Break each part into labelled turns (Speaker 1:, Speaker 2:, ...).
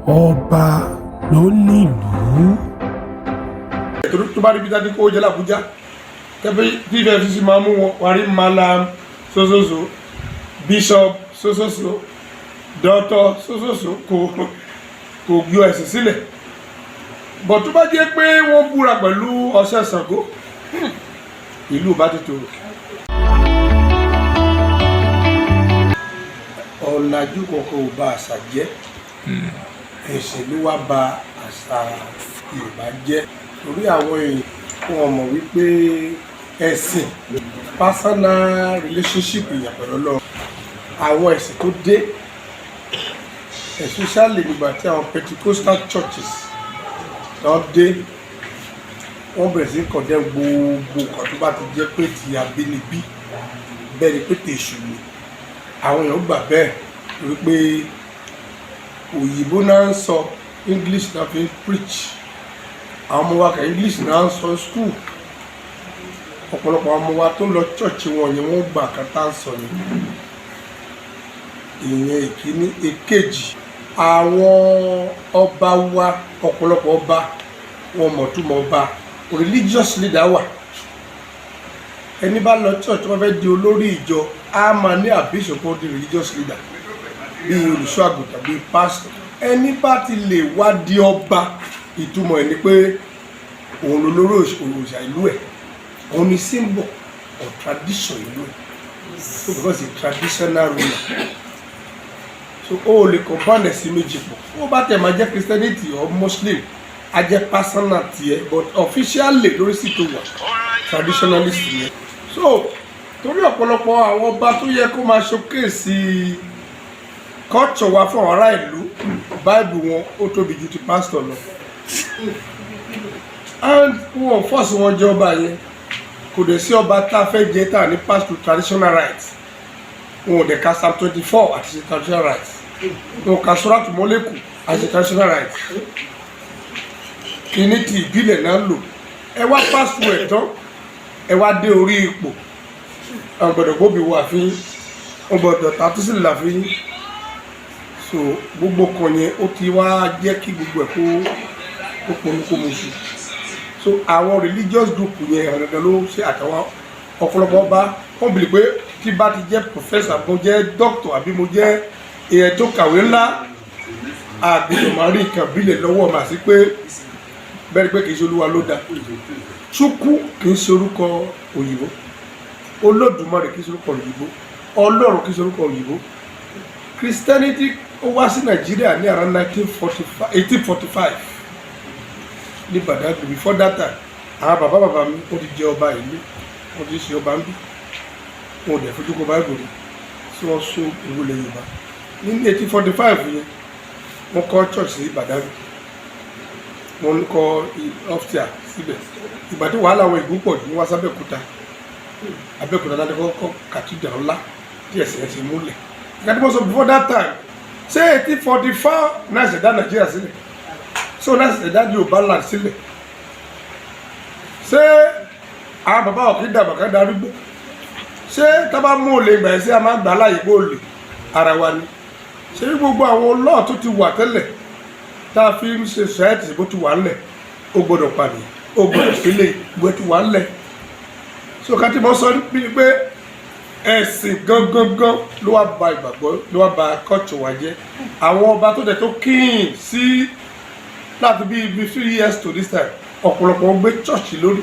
Speaker 1: ọba ló nílùú.
Speaker 2: ètò tó bá rí bí dájú kó jẹ́ l'Àbújá tẹ́fẹ́ tí efcc máa mú wọn wà rí malam sososo bishop sososo doctor sososo kò gbé ẹ̀sìn sílẹ̀ bọ̀ tó bá jẹ́ pé wọ́n búra pẹ̀lú ọṣẹ Ṣàngó ìlú bá ti tòrò. ọ̀làjú kọ̀ọ̀kan ò bà àṣà jẹ́ ẹ̀sìn ló wá bà àṣà Yorùbá jẹ́ torí àwọn èèyàn wọn mọ̀ wípé ẹ̀sìn personal relationship èèyàn pẹ̀lú Ọlọ́run àwọn ẹ̀sìn tó dé especially nígbà tí àwọn Pentecostal churches náà dé wọ́n bẹ̀rẹ̀ sí condemn gbogbo nǹkan tó bá ti jẹ́ pé ti abínibí bẹ́ẹ̀ ni pé tèṣù ni àwọn èèyàn gbà bẹ́ẹ̀ wípé òyìnbó náà ń sọ English náà fi ń preach àwọn ọmọ wa kà English náà ń sọ school ọ̀pọ̀lọpọ̀ àwọn ọmọ wa tó lọ church wọn yẹn wọ́n gbà kátà ń sọ ni ìyẹn ìkíní èkejì àwọn ọba wa ọ̀pọ̀lọpọ̀ ọba wọn mọ̀túmọ̀ ọba religious leader wà ẹni bá lọ church wọn fẹ́ di olórí ìjọ á máa ní àbíṣepọ̀ di religious leader bíi olùṣọ́ àgùntàn bíi pastor ẹni bá ti lè wá di ọba ìtumọ̀ ẹ̀ ni pé òun ló lórí òòṣà ìlú ẹ̀ òun ni symbol of tradition ìlú ẹ̀ so because it's traditional ruler so ó lè combine sí méjì pọ̀ ó bá tẹ̀ máa jẹ́ Christianity or Muslim á jẹ́ personal tiẹ̀ but officially lórí sí tó wà traditionalist yẹn so torí ọ̀pọ̀lọpọ̀ àwọn ọba tó yẹ kó máa showcase culture wa fún ará ìlú Bible wọn ó tóbi ju ti pastor lọ and wọn force wọn jẹ ọba yẹn kò dẹ̀ sí ọba tá a fẹ́ jẹ tá a ní pass to traditional rights wọn ò dẹ̀ ka Psalm 24 àti traditional rights wọn ò ka Suratu Mọ́lẹ́kù àti traditional rights kìíní ti ìbílẹ̀ náà lò ẹ wá pass through ẹ̀ tán ẹ wá dé orí ipò àwọn gbọ́dọ̀ gbóbi wà fún wọn gbọ́dọ̀ tàtú sílẹ̀ láfin so gbogbo kan yẹn ó ti wá jẹ́ kí gbogbo ẹ̀ kó polúkó mu sí so àwọn religious group yẹn ọ̀dọ̀dọ̀ ló ṣe àtàwọn ọ̀pọ̀lọpọ̀ ọba wọ́n bìlì pé tí bá ti jẹ́ professor mo jẹ́ doctor àbí mo jẹ́ èèyàn tó kàwé ńlá àgbẹ̀dọ̀ máa rí nǹkan bílẹ̀ lọ́wọ́ mà sí pé bẹ́ẹ̀ pé kì í ṣe Olúwa ló dá Chúkwú kì í ṣe orúkọ òyìnbó Olódùmarè kì í ṣe orúkọ òyìnbó Ọlọ́run kì í ṣe orúkọ òyìnbó Christianity ó wá sí Nàìjíríà ní around 1845 ní Badagry before that time àwọn bàbá mi ó ti jẹ ọba ìlú wọ́n ti ṣe ọba ń bí wọn ò dẹ̀ fojú kó báyìí gòrí tí wọ́n so ìwúlẹ̀ Yorùbá ní 1845 yẹn wọ́n kọ́ church sí Badagry wọ́n kọ́ ọ́fíà síbẹ̀ ìgbà tí wàhálà àwọn ìgbó pọ̀ jù wọ́n wá sábẹ́òkúta Abẹ́òkúta láti kọ́ cathedral ńlá tí ẹ̀sìn ẹ̀sìn múlẹ̀ ìgbà tí wọ́n sọ before that time ṣé 1844 náà ṣẹ̀dá Nàìjíríà sílẹ̀ so náà ṣẹ̀dá Yorùbá land sílẹ̀ ṣé àwọn bàbá òkè dàgbà ká darúgbó ṣé tábà mú olè ìgbà ẹ̀sẹ̀ a máa gbà láàyè pé olè ara wa ni ṣé gbogbo àwọn lọ́ọ̀ tó ti wà tẹ́lẹ̀ tá a fi ń ṣe ṣẹ́ẹ̀tì bó ti wà ńlẹ̀ ó gbọ́dọ̀ pàdé ó gbọ́dọ̀ sílẹ̀ bó ti wà ńlẹ̀ so ká tí mo sọ bíi pé ẹ̀sìn gangan ló wá ba ìgbàgbọ́ ló wá ba culture wa jẹ́ àwọn ọba tó dẹ̀ tó kín sí láti bí 3 years to this time ọ̀pọ̀lọpọ̀ gbé church lórí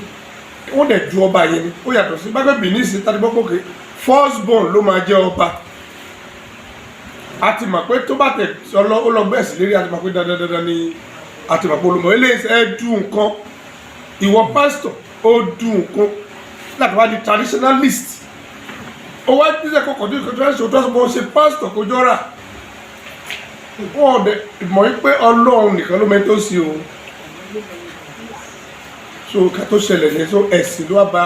Speaker 2: wọ́n dẹ̀ ju ọba yẹn ni ó yàtọ̀ sí gbàgbé Benin sí tàbí gbọ́gbọ́kẹ́ first born ló máa jẹ́ ọba a ti mọ̀ pé tó bá tẹ̀ ó lọ gbẹ̀sì lérí a ti mọ̀ pé dandandandan ni a ti mọ̀ pé olùmọ̀ eléyìí ẹ dùn nǹkan ìwọ pastor ó dùn nǹkan láti wá di traditionalist ó wá dídẹ̀ kọkàn tó ìkọ̀tún ẹ̀sìn tó sọ ṣe pastor kó jọra wọ́n dẹ̀ mọ̀ wípé Ọlọ́run nìkan ló mẹ́tò sí o so ká tó ṣẹlẹ̀ ní so ẹ̀sìn ló wá ba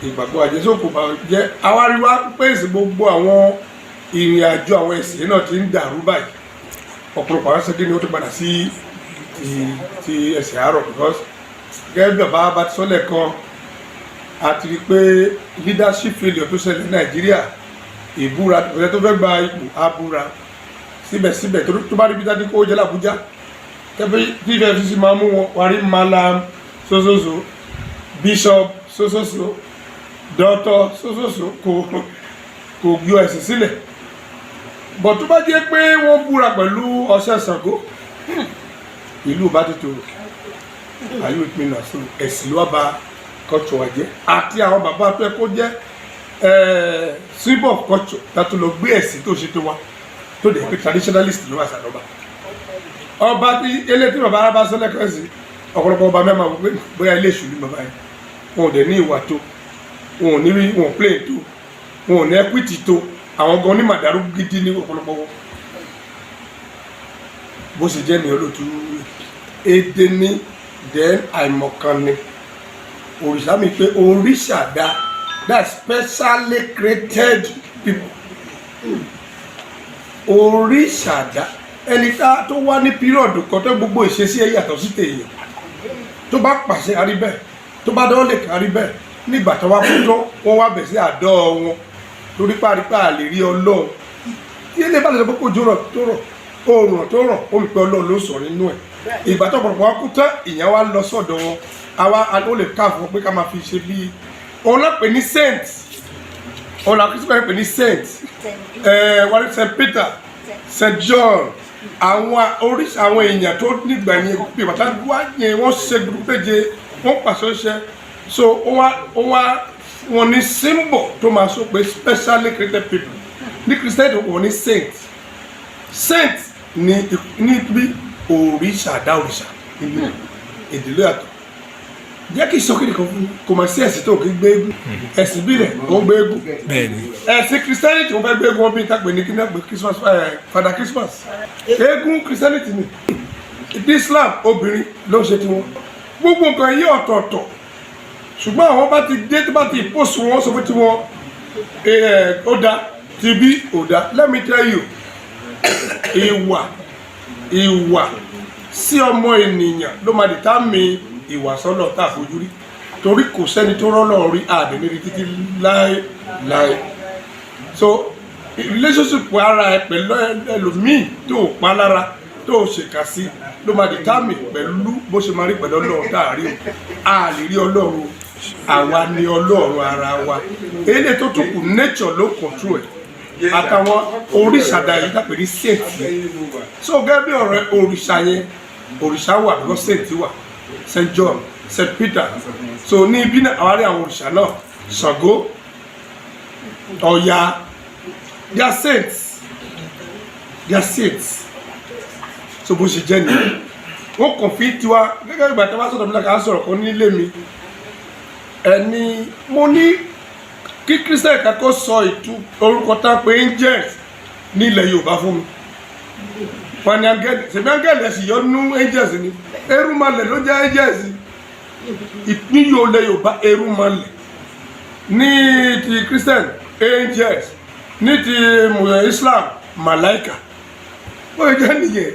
Speaker 2: ìgbàgbọ́ àjẹ́ so kò bá jẹ́ àwáríwá pèsè gbogbo àwọn ìrìn àjò àwọn ẹ̀sìn náà ti ń dàrú báyìí ọ̀pọ̀lọpọ̀ àwọn ṣẹ́gi ni ó ti padà sí ti ẹ̀sìn àárọ̀ because gẹ́gẹ́ bí bàbá bá ti sọ́lẹ̀ kan a ti rí pé leadership failure tó ṣẹlẹ̀ ní Nàìjíríà ìbúra tó fẹ́ gba ipò abúra síbẹ̀síbẹ̀ tó bá rí bí dájú kó jẹ́ l'Àbújá tẹ́bí tí EFCC máa mú wọn wà rí malam sososo bishop sososo doctor sososo kò gbé ẹ̀sìn sílẹ̀ bọ̀ tó bá jẹ́ pé wọ́n búra pẹ̀lú ọṣẹ Ṣàngó ìlú bá ti tòrò ayé ìpinnu àṣọ ẹ̀sìn ló wá ba culture wa jẹ́ àti àwọn bàbá tó yẹ kó jẹ́ symbol of culture tàtó lọ gbé ẹ̀sìn tó ṣe tó wa tó dẹ̀ pé traditionalist ló wà sàlọ́ba ọba tí eléyìí bàbá arábá sọ lẹ́kọ̀ọ́ sí ọ̀pọ̀lọpọ̀ ọba mẹ́ma wò pé bóyá ilé ìṣù ní bàbá yẹn wọn ò dẹ̀ ní ìwà tó wọn ò ní rí wọn ò play tó wọn ò ní equity tó àwọn gan ní màdàrú gidi ní ọ̀pọ̀lọpọ̀ wọn bó ṣe jẹ́ ní olóòtú èdè ní then àìmọ̀kan ni òrìṣà mi pé òrìṣà dá that specially created people òrìṣà dá ẹni tó wá ní pírọ̀dù kan tó gbogbo ìṣesí ẹ yàtọ̀ sí tèèyàn tó bá pàṣẹ àrí bẹ́ẹ̀ tó bá dán lè kárí bẹ́ẹ̀ nígbà tó wá kú tó wọ́n wá bẹ̀ sí àdọ́ wọn torí párípá lè rí Ọlọ́run tí ilé bá lè sọ pé kò jọrọ̀ tó rọ̀ oòrùn tó rọ̀ ó mi pé Ọlọ́run ló sọ nínú ẹ̀ ìgbà tó pọ̀pọ̀ wá kú tán ìyẹn wá lọ sọ́dọ̀ wọn àwa ó lè ká fún pé ká máa fi ṣe bí òun náà pè ní saint òun náà kìí pè ní saint wọ́n ní St. Peter St. John àwọn oríṣi àwọn èèyàn tó nígbà yẹn pé bàtà wá yẹn wọ́n ṣe gbùgbẹ́jẹ wọ́n pàṣẹ ṣe so wọ́n ní symbol tó máa sọ pé specially created people ní Christianity wọ́n ní saint ní bí òrìṣà dá òrìṣà nínú ìdílé àtọ̀ jẹ́ kí sọ́kìlì kan fún kò máa sí ẹ̀sìn tó kí gbé eégún ẹ̀sìn bílẹ̀ wọ́n gbé eégún ẹ̀sìn Christianity wọ́n fẹ́ gbé eégún wọn bí n tàgbé ní kí náà gbé Christmas Father Christmas eégún Christianity ni Islam obìnrin ló ń ṣe tiwọn gbogbo nǹkan yí ọ̀tọ̀ọ̀tọ̀ ṣùgbọ́n àwọn bá ti dé tó bá ti post wọn sọ pé tiwọn ó dá ti bí ó dá let me tell you ìwà sí ọmọ ènìyàn ló máa determine ìwà sọ́nà tá a fojú rí torí kò sẹ́ni tó rọ́nà rí àdéhùn rí títí láéláé so relationship ara ẹ pẹ̀lú ẹlòmíì tó pa lára tó ṣèkà sí ló máa determine pẹ̀lú bó ṣe máa rí pẹ̀lú Ọlọ́run tá a rí o a lè rí Ọlọ́run àwa ni Ọlọ́run ara wa èdè tó tún kù nature ló control ẹ̀ àtàwọn oríṣàdá yìí dàpẹ́ ní saint yẹn so gẹ́gẹ́ bí ọ̀rẹ́ òrìṣà yẹn òrìṣà wà bí wọ́n saint wà St. John St. Peter so ní ibi náà àwọn àwọn òrìṣà náà Ṣàngó Ọya they are saints so bó ṣe jẹ́ nìyẹn wọ́n kàn fi tiwa gẹ́gẹ́ ìgbà tí wọ́n sọ̀rọ̀ mi láka sọ̀rọ̀ kan nílé mi ẹni mo ní kí Christian kakọ́ sọ orúkọ tá pé angels ní ilẹ̀ Yorùbá fún mi wọ́n ní angẹ́lì ṣèbí angẹ́lì ẹ̀sìn yọ nú angels ni erumalẹ̀ ló jẹ́ angels ìpínyò ilẹ̀ Yorùbá erumalẹ̀ ní ti Christian angels ní ti Islam malaika wọ́n jẹ́ nìyẹn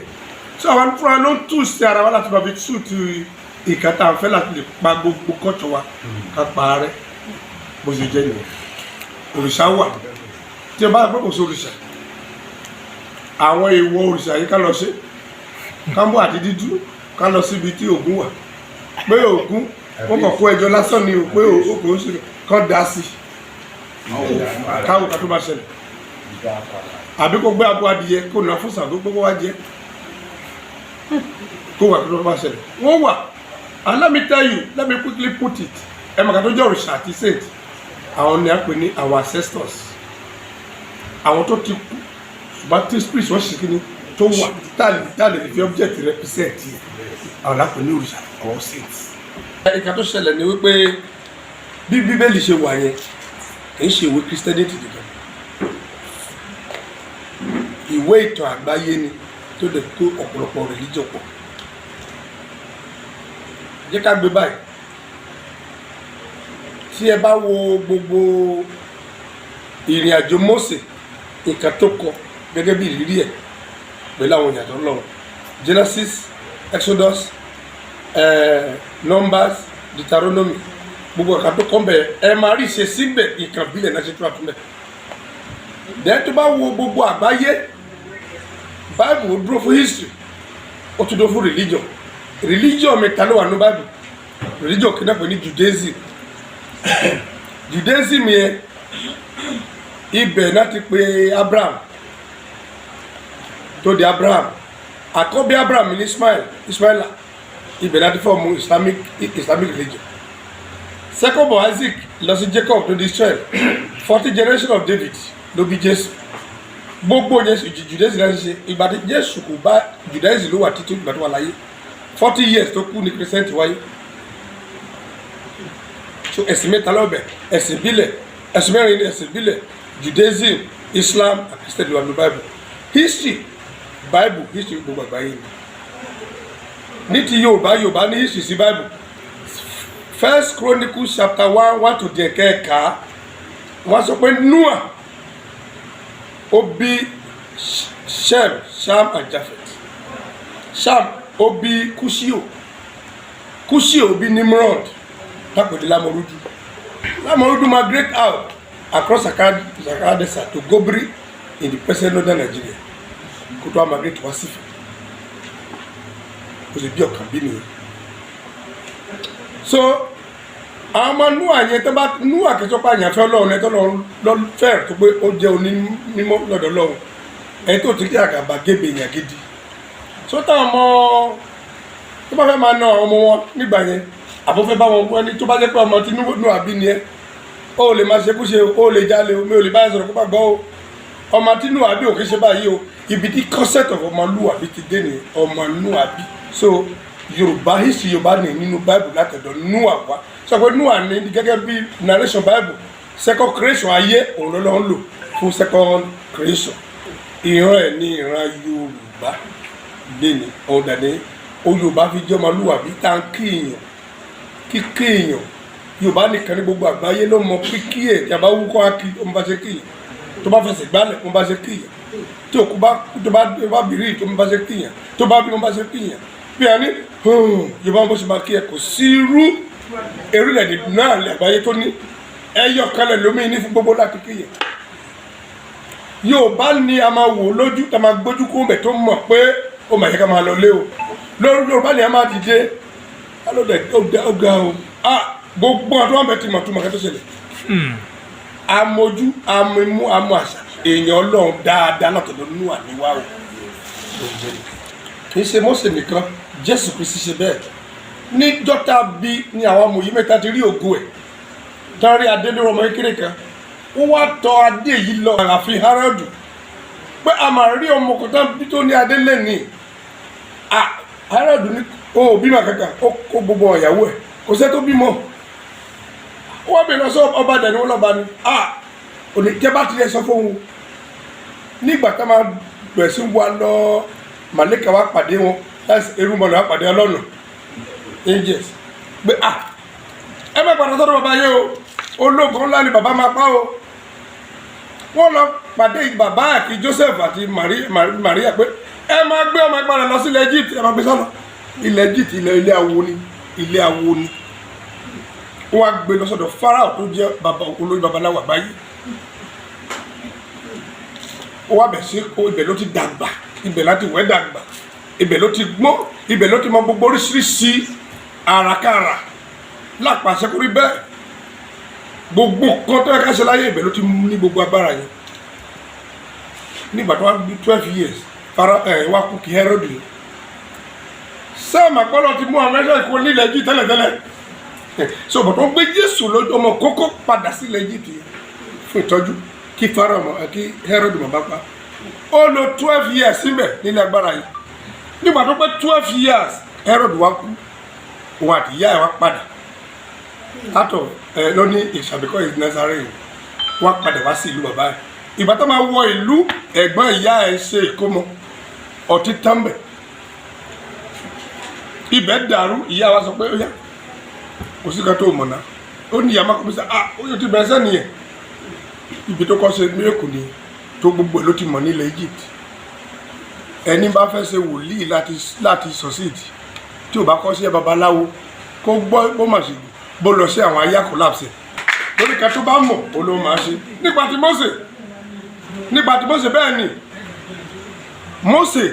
Speaker 2: so àwọn fúnra ló ń tù sí ara wa láti bá fi tù ti ìkàtà àǹfẹ́ láti lè pa gbogbo kọ́tọ̀ wa ká pa rẹ́ bó ṣe jẹ́ nìyẹn òrìṣà wà tí ẹ bá gbọ́ kò sí òrìṣà àwọn èèwọ̀ òrìṣà yìí ká lọ sí kámbó àti dídú ká lọ síbi tí Ògún wà pé Ògún wọn kàn kó ẹjọ́ lásán ni pé òkè ó sì kàn dá sí káwọn kan tó bá ṣẹlẹ̀ àbí kó gbé abo adìyẹ kó nà fún Ṣàngó gbogbo wa jẹ kó wà tó bá ṣẹlẹ̀ wọ́n wà and let me tell you let me quickly put it ẹ mọ̀ ká tó jẹ́ òrìṣà àti saint àwọn ni a pè ní our ancestors àwọn tó ti kú ṣùgbọ́n tí spirit wọ́n ṣe kí ni tó wà táàlì fi object represent àwọn lápò ní òrìṣà àwọn saints. ìka tó ṣẹlẹ̀ ni wípé bí bíbélì ṣe wà yẹn kì í ṣe ìwé Christianity nìkan ìwé ìtàn àgbáyé ni tó dẹ̀ kó ọ̀pọ̀lọpọ̀ religion pọ̀ jẹ́ ká gbé báyìí tí ẹ bá wo gbogbo ìrìn àjò Mósè nǹkan tó kọ gẹ́gẹ́ bí ìrírí ẹ̀ pẹ̀lú àwọn ìyàtọ̀ Ọlọ́run Genesis Exodus Numbers Deuteronomy gbogbo nǹkan tó kọ́ bẹ̀ ẹ máa rí ṣe síbẹ̀ nǹkan bílẹ̀ náà ṣe tó àtúnbẹ̀ dẹ́ tó bá wo gbogbo àgbáyé Bible ó dúró fún history ó tún dúró fún religion mẹ́ta ló wà ní Bible. Religion kí náà pè ní Judaism yẹn ibẹ̀ náà ti pè Abraham tó di Abraham àkọ́bí Abraham ní Ismaila ibẹ̀ láti fọ́ọ̀mù Islamic religion. Second born Isaac lọ sí Jacob tó di Israel 40 generation of David ló bí Jésù. Gbogbo Judaism láti ṣe ìgbà tí Jésù kò bá Judaism ló wà títí ìgbà tó wà láyé 40 years tó kú ní Christian wáyé. So ẹ̀sìn mẹ́ta lọ́bẹ̀ ẹ̀sìn bílẹ̀ ẹ̀sìn mẹ́rin ní ẹ̀sìn bílẹ̀ Judaism, Islam and Christianity wà ní Bible. History gbogbo àgbáyé ni. Ní ti Yorùbá ní history sí Bible. First Chronicles chapter 1 to the kẹ́ẹ̀ka wọ́n sọ pé Noah ó bí Shem, Sham and Japheth. Sham ó bí Kushio bí Nimrod lápẹ̀dé Lamorudu migrate out across Sahara Desert to Gobri in the present northern Nigeria. Kó tó migrate wá sífẹ̀ ó sì bí ọ̀kan bí nìyẹn. So àwọn ọmọ Noah yẹn tó bá Noah kẹsọ́ pa àyànfẹ́ Ọlọ́run ẹ̀ tó lọ fẹ́ẹ̀ tó pé ó jẹ́ onímọ̀ lọ́dọ̀ Ọlọ́run ẹ̀ tó ti kí àgàbà gébè yẹn gidi. So táwọn ọmọ tó bá fẹ́ máa ná ọmọ wọn nígbà yẹn àbọ̀fẹ́ bá wọn wọ́n ní tó bá jẹ́ pé ọmọ tí Noah bí ni ẹ́ ó lè máa ṣe kú ṣe ó lè jalè mi ò lè bá sọ̀rọ̀ kó bá gbọ́ o ọmọ tí Noah bí òkè ṣe báyìí o ibi tí concept of ọmọlúwàbí ti dé ní ọmọlúwàbí. So Yorùbá history Yorùbá ní nínú Bible látọ̀dọ̀ Noah wá sọ pé Noah ní gẹ́gẹ́ bí narration Bible second creation ayé òun ló ń lò fún second creation. Ìran ẹ̀ ní ìran Yorùbá lẹ́ni ọ̀dà ní Yorùbá fi jẹ́ ọmọlúwàbí tá ń kíkí èèyàn Yorùbá nìkan ní gbogbo àgbáyé ló mọ kíkí ẹ̀ tí a bá wúkọ́ á kí ọmọ bá ṣe kíyàn tó bá fẹsẹ̀ gbálẹ̀ ọmọ bá ṣe kíyàn tí òkú bá bìrì tó bá ṣe kíyàn tó bá bí ọmọ bá ṣe kíyàn bí a ní Yorùbá bó ṣe máa kí ẹ kò sí irú orílẹ̀-èdè náà lè àgbáyé tó ní ẹyọ kan lẹ̀ lómi ní fún gbogbo láti kíyàn. Yorùbá ni a máa wò lójú tá a máa gbójú kó bẹ̀ tó mọ̀ pé ó mà yẹ ká máa lọ lé o Yorùbá ni a máa dìde alóde ọgá o gbogbo ọdún wọn bẹ ti mọ̀ tó mọ̀ kẹ́tọ́ ṣẹlẹ̀ amójú amimú amú àṣà èèyàn Ọlọ́run dáadáa látọ̀dọ̀ nínú àníwá o kì í ṣe Mósè nìkan Jésù Kristi ṣe bẹ́ẹ̀ ní jọ́tà bí ní àwọn amòye mẹ́ta ti rí ògo ẹ̀ tán rí adé lórí ọmọ kékeré kan ó wá tọ adé yìí lọ ààfin Hárọ́dù pé a máa rí ọmọ kọ̀ọ̀tàn bí tó ní adé lẹ́nìí Hárọ́dù ní o bímọ kankan ó kó gbogbo ìyàwó ẹ̀ kò sẹ́ tó bímọ wọ́n bèèrè lọ sọ ọba dẹ̀ ni wọ́n lọ́ba ni oníjẹba ti yẹ sọ fún wọn nígbà tá máa bẹ̀rẹ̀ sí wa lọ màlẹ́kà wa pàdé wọn láti erúmọ̀lẹ́ wa pàdé ọlọ́nà angels pé ẹ má padà sọ́dọ̀ bàbá yẹ o ológun ńlá ni bàbá máa pa o wọ́n lọ pàdé bàbá àti Joseph àti Maria pé ẹ máa gbé ọmọ ẹgbẹ́ rẹ̀ lọ sí ilẹ̀ Egypt ẹ máa gbé sọ́nà ilẹ̀ Egypt ilé awo ni wọ́n á gbé lọ sọ́dọ̀ Pharaoh tó jẹ́ olórí babaláwo àgbáyé ó wá bẹ̀ sí ibẹ̀ ló ti dàgbà ibẹ̀ láti wẹ́ dàgbà ibẹ̀ ló ti gbọ́n ibẹ̀ ló ti mọ gbogbo oríṣiríṣi àràkàrà lápàṣẹ kúrí bẹ́ẹ̀ gbogbo kan tó yẹ ká ṣe láyé ibẹ̀ ló ti mú ní gbogbo agbára yẹn nígbà tó wá bí 12 years Pharaoh wá kú kí Herod yìí sáàmà gbọ́dọ̀ ti mú àwọn ẹ̀ṣọ́ ìkó nílẹ̀ jí tẹ́lẹ̀tẹ́lẹ̀ so bọ̀ tó gbé Jésù lójú ọmọ kókó padà sílẹ̀ jí ti fún ìtọ́jú kí Pharaoh kí Herod mọ̀ bá pa ó lò 12 years síbẹ̀ nílẹ̀ agbára yìí nígbà tó pé 12 years Herod wá kú òun àti ìyá ẹ̀ wá padà látọ̀ lóní ìṣàbíkọ́ ìlú Nazareth wá padà wá sí ìlú bàbá ẹ̀ ìgbà tó máa wọ ìlú ẹ̀gbọ́n ìyá ẹ̀ ṣe ìkómọ ọtí tánbẹ̀ ibẹ̀ dàrú ìyá wa sọ pé ó yá kò sí ká tó mọ̀nà ó ní ìyá má kọ́ bí sá ó yóò ti bẹ̀rẹ̀ sẹ́ni yẹn ibi tó kọ́ ṣe mírèkù ni tó gbogbo ẹ̀ ló ti mọ̀ nílẹ̀ Egypt ẹni bá fẹ́ ṣe wòlíì láti sọ̀síìdì tí ò bá kọ́ sí ẹ babaláwo kó gbọ́ bó mà ṣe bó lọ sí àwọn ayá collapse lórí ká tó bá mọ̀ ó ló máa ṣe nípa ti Mósè bẹ́ẹ̀ ni Mósè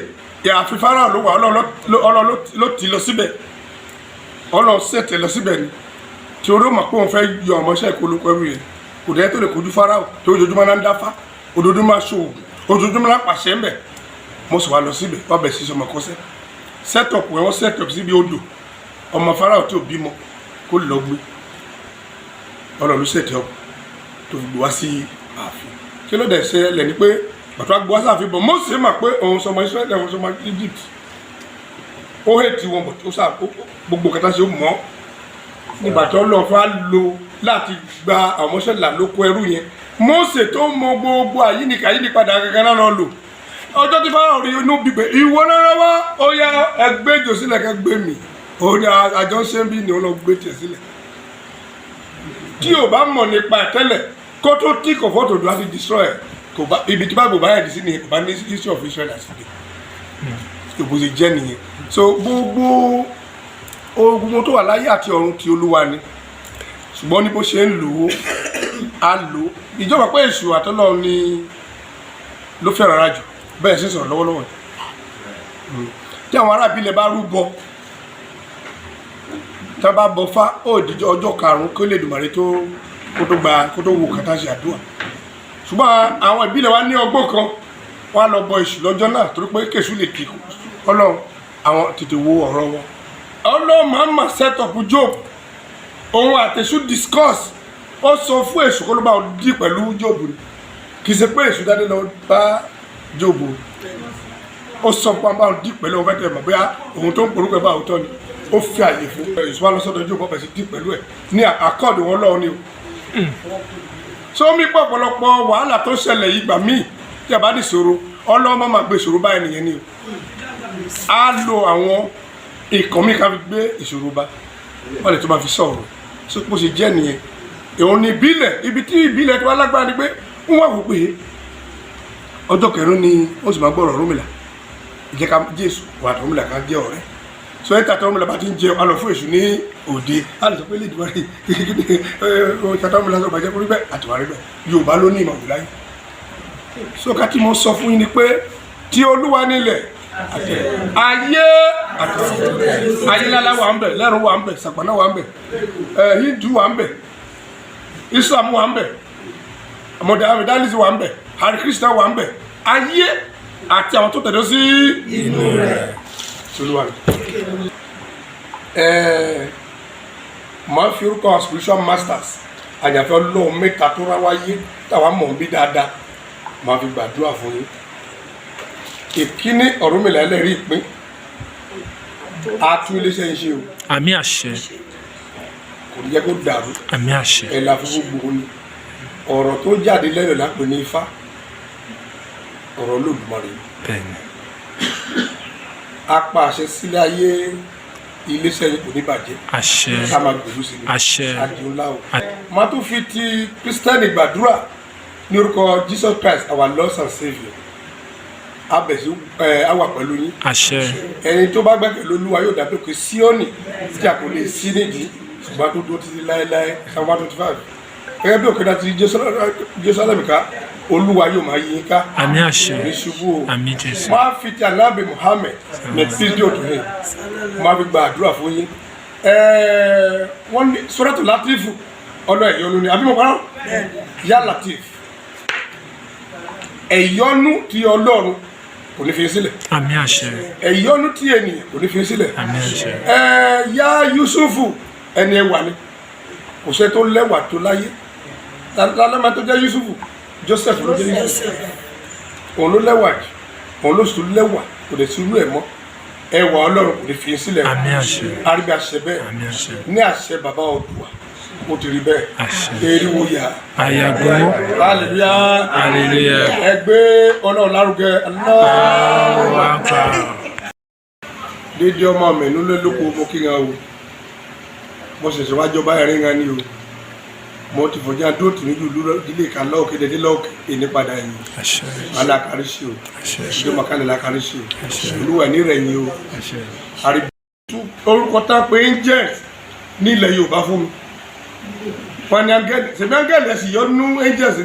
Speaker 2: àfi Fáráò ló wà Ọlọ́run ló tì lọ síbẹ̀ Ọlọ́run ṣètè lọ síbẹ̀ ni tí orí ó mọ̀ pé òun fẹ́ yọ ọmọọṣẹ́ ìkólókó ẹrú yẹn kò dẹ́ tó lè kojú Fáráò tó ojoojúmọ́ náà ń dáfá ojoojúmọ́ aṣọ ojoojúmọ́ náà pàṣẹ ń bẹ̀ Mósè wá lọ síbẹ̀ wọ́n bẹ̀ sí ọmọ kọ́sẹ́ set-up wọ́n set-up síbi odò ọmọ Fáráò tí ò bímọ kó lọ gbé Ọlọ́run ló ṣètè ọkọ̀ tó fi gbé wá sí ààfin kí ló dẹ̀ ṣe lẹ̀ ni pé bàtú àgbò wá sáàfin bọ̀ Mósè mà pé òun sọmọ Ísírẹ́lì òun sọmọ Egypt ó hẹ́ẹ̀tì wọn bọ̀ ó sà gbogbo kẹta ṣe ó mọ́ nígbà tó lọ fà lò láti gba àwọn ọmọọṣẹ́lá lóko ẹrú yẹn Mósè tó mọ gbogbo àyíní padà kankan náà lọ lò ọjọ́ tí Fáráò rí inú bíbẹ ìwọ náà wá ó yá ẹgbẹ́ ìjò sílẹ̀ kẹ́ gbé mi òun ni àjọ ṣe ń bí ni ó lọ gbé tiẹ̀ sílẹ̀ tí ò bá mọ̀ nípa ẹ̀ tẹ́lẹ̀ kó tó tí kò fọ́tò dùn á fi destroy ẹ̀ kò bá ibi tí báàbò báyà dì sí ni kò bá ní history of Israel àti ìdè ìbò ṣe jẹ́ nìyẹn so gbogbo ogun tó wà láyé àti ọ̀run ti Olúwa ni ṣùgbọ́n ní bó ṣe ń lò ó á lò ó ìjọba pé èṣù àtọ́lọ́ ni ló fẹ́ rárá jù bẹ́ẹ̀ sì sọ̀rọ̀ lọ́wọ́lọ́wọ́ tí àwọn ará ìbílẹ̀ bá rúbọ tá bá bọ fá ó dìjọ ọjọ́ karùn-ún kó lè dùmàrè kó tó wò kàtà ṣe àdúrà ṣùgbọ́n àwọn ìbílẹ̀ wa ní ọgbọ́n kan wọ́n á lọ bọ èṣù lọ́jọ́ náà torí pé kéṣù lè kí Ọlọ́run àwọn tètè wo ọ̀rọ̀ wọn Ọlọ́run máa ń mà set up Job òun àtẹ̀sù discuss ó sọ fún èṣù kó ló bá dì pẹ̀lú Job ni kì í ṣe pé èṣù dáadé lọ bá Job ó sọ fún abá dì pẹ̀lú òun fẹ́tẹ̀ mọ̀ bóyá òun tó ń porúkọ bá òótọ́ ni ó fi àyè fún èṣù wa lọ sọ́dọ̀ Job ọ̀bẹ̀ sí dì pẹ̀lú ẹ̀ ní àkọọ̀dù wọn lọ́wọ́ ni o so mi pọ̀ ọ̀pọ̀lọpọ̀ wàhálà tó ṣẹlẹ̀ yìí gbà míì tí a bá ní ìṣòro Ọlọ́run máa gbé ìṣòro báyìí nìyẹn ni o á lo àwọn ìkàn mi ká fi gbé ìṣòro bá wọ́n lè tó máa fi sọ̀rọ̀ so bó ṣe jẹ́ nìyẹn èèwọ̀n ní ìbílẹ̀ ibi tí ìbílẹ̀ tó wá lágbára ni pé wọ́n wà wò pé ọjọ́ kẹrin ni wọ́n sì máa gbọ́rọ̀ Ọ̀rúnmìlà ìjẹ́ ká Jésù wà tó Ọ̀rúnmìlà ká jẹ́ ọ̀rẹ́ so ẹ̀ta tó Ọ̀rúnmìlà bá ti ń jẹ alọ fún èṣù ní òde a lè sọ pé lè dìbò rí ìjàtọ̀ Ọ̀rúnmìlà sọ bàjẹ́ kúrí bẹ́ẹ̀ àtìwárí bẹ́ẹ̀ Yorùbá ló ní ìmọ̀ láyé so ká tí mo sọ fún yín ni pé tí Olúwa nílẹ̀ ayé lálá wà ń bẹ lẹ́rù wà ń bẹ sàpàná wà ń bẹ Hindu wà ń bẹ Islam wà ń bẹ Mohammedanism wà ń bẹ Hare Krishna wà ń bẹ ayé àti àwọn tó tẹ̀dọ́ sí inú rẹ̀ Olúwa máa fi orúkọ spiritual masters àyànfẹ́ Ọlọ́run mẹ́ta tó rá wáyé táwa mọ̀ ń bí dáadáa máa fi gbàdúrà fún yín ìkíní Ọ̀rúnmìlà ẹlẹ́rìí ìpín àtún iléeṣẹ́ yín ṣe o
Speaker 3: àmì àṣẹ
Speaker 2: kò ní jẹ́ kó dàrú
Speaker 3: àmì àṣẹ
Speaker 2: ẹ̀ la fún gbogbo ni ọ̀rọ̀ tó jáde lẹ́nu lápè ní Ifá ọ̀rọ̀ Olódùmarè
Speaker 3: bẹ́ẹ̀ni
Speaker 2: apá àṣẹ sílẹ̀ ayé iléeṣẹ́ yín kò ní bàjẹ́
Speaker 3: àṣẹ
Speaker 2: ká máa gbèrú sí ni
Speaker 3: àṣẹ
Speaker 2: àdìúnlá o máa tún fi ti Kristẹni gbàdúrà ní orúkọ Jesus Christ our Lord and Saviour abẹ̀sí àwà pẹ̀lú yín
Speaker 3: àṣẹ
Speaker 2: ẹni tó bá gbẹ́kẹ̀ lÓlúwa yóò dàbí pé Síónì tí a kò lè sí nídìí ṣùgbọ́n tó dúró títí láéláé Psalm 125 gẹ́gẹ́ bí òkèdà ti Jerusalem ká Olúwa yóò máa yí ká
Speaker 3: àmì àṣẹ
Speaker 2: ní ṣubú o
Speaker 3: àmì Jésù
Speaker 2: máa fi ti Ànábì Muhammad ní fídíò tó yẹ máa fi gba àdúrà fún yín wọ́n ní Suratu Latifu ọlọ́ ẹ̀yọ́nú ni àbí mo parọ́ yá Latif ẹ̀yọ́nú ti Ọlọ́run kò ní fi sílẹ̀
Speaker 3: àmì àṣẹ
Speaker 2: ẹ̀yọ́nú tí ènìyàn kò ní fi sílẹ̀
Speaker 3: àmì àṣẹ
Speaker 2: yá Yusufu ẹni ẹwà ni kò sẹ́ tó lẹ́wà tó láyé lálẹ́mà tó jẹ́ Yusufu Joseph ló jẹ́ Yusufu òun ló lẹ́wà jù òun ló sùn lẹ́wà kò lè sùn ẹ̀ mọ́ ẹwà Ọlọ́run kò ní fi sílẹ̀
Speaker 3: àmì àṣẹ
Speaker 2: arígbé àṣẹ bẹ́ẹ̀
Speaker 3: àmì àṣẹ
Speaker 2: ní àṣẹ bàbá Oòduà mo ti rí bẹ́ẹ̀ eriwo yà
Speaker 3: ayago
Speaker 2: hallelujah
Speaker 3: hallelujah
Speaker 2: ẹgbẹ́ Ọlọ́run lárugẹ dédé ọmọ mẹ́nu lélókò mo kí wọn o mo ṣẹ̀ṣẹ̀ wájọ báyìí rí wọn ni o mo ti fọjá dúró tì níjú ilé ìka lọ́ọ̀kẹ́ dédé lọ́ọ̀kẹ́ èní padà yìí alákàrí sí o ìdí mọ̀kánì lákàrí sí o Olúwa ní rẹ̀ yìí o àríbí orúkọ tá pé angel ní ilẹ̀ Yorùbá fún mi wọn ni angel ṣe bí angel ẹ̀sìn yọ nú angels